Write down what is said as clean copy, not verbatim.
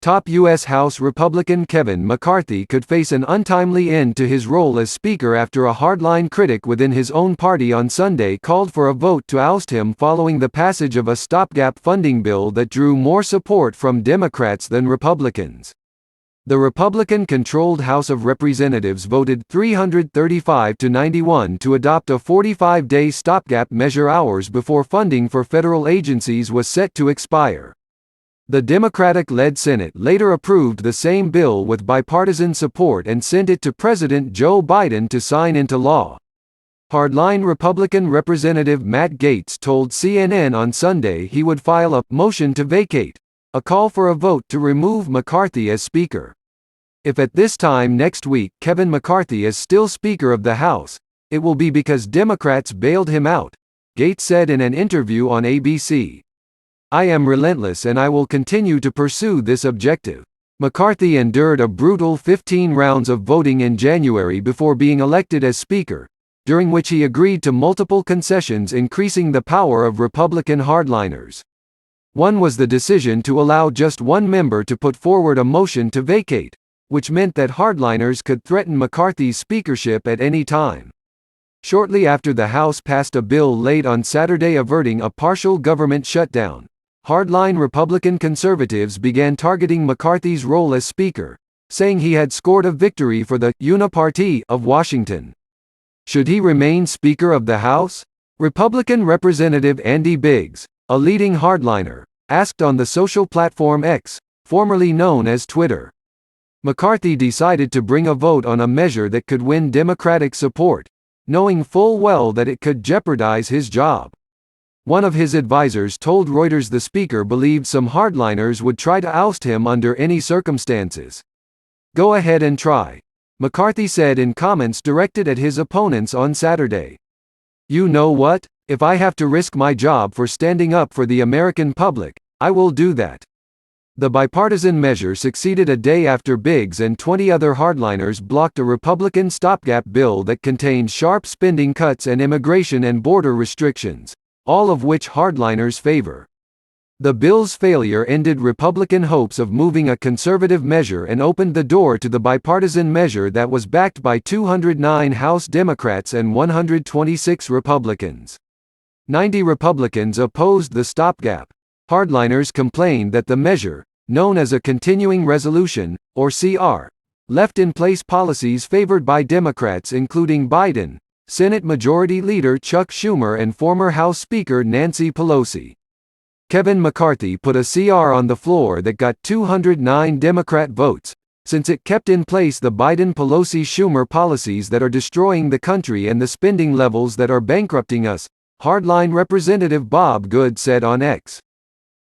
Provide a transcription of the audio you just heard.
Top U.S. House Republican Kevin McCarthy could face an untimely end to his role as Speaker after a hardline critic within his own party on Sunday called for a vote to oust him following the passage of a stopgap funding bill that drew more support from Democrats than Republicans. The Republican-controlled House of Representatives voted 335 to 91 to adopt a 45-day stopgap measure hours before funding for federal agencies was set to expire. The Democratic-led Senate later approved the same bill with bipartisan support and sent it to President Joe Biden to sign into law. Hardline Republican Representative Matt Gaetz told CNN on Sunday he would file a motion to vacate, a call for a vote to remove McCarthy as Speaker. If at this time next week Kevin McCarthy is still Speaker of the House, it will be because Democrats bailed him out, Gaetz said in an interview on ABC. I am relentless and I will continue to pursue this objective. McCarthy endured a brutal 15 rounds of voting in January before being elected as Speaker, during which he agreed to multiple concessions increasing the power of Republican hardliners. One was the decision to allow just one member to put forward a motion to vacate, which meant that hardliners could threaten McCarthy's speakership at any time. Shortly after the House passed a bill late on Saturday averting a partial government shutdown, hardline Republican conservatives began targeting McCarthy's role as Speaker, saying he had scored a victory for the Uniparty of Washington. Should he remain Speaker of the House? Republican Representative Andy Biggs, a leading hardliner, asked on the social platform X, formerly known as Twitter. McCarthy decided to bring a vote on a measure that could win Democratic support, knowing full well that it could jeopardize his job. One of his advisors told Reuters the Speaker believed some hardliners would try to oust him under any circumstances. Go ahead and try, McCarthy said in comments directed at his opponents on Saturday. You know what? If I have to risk my job for standing up for the American public, I will do that. The bipartisan measure succeeded a day after Biggs and 20 other hardliners blocked a Republican stopgap bill that contained sharp spending cuts and immigration and border restrictions, all of which hardliners favor. The bill's failure ended Republican hopes of moving a conservative measure and opened the door to the bipartisan measure that was backed by 209 House Democrats and 126 Republicans. 90 Republicans opposed the stopgap. Hardliners complained that the measure, known as a continuing resolution, or CR, left in place policies favored by Democrats including Biden, Senate Majority Leader Chuck Schumer and former House Speaker Nancy Pelosi. Kevin McCarthy put a CR on the floor that got 209 Democrat votes, since it kept in place the Biden-Pelosi-Schumer policies that are destroying the country and the spending levels that are bankrupting us, hardline Representative Bob Good said on X.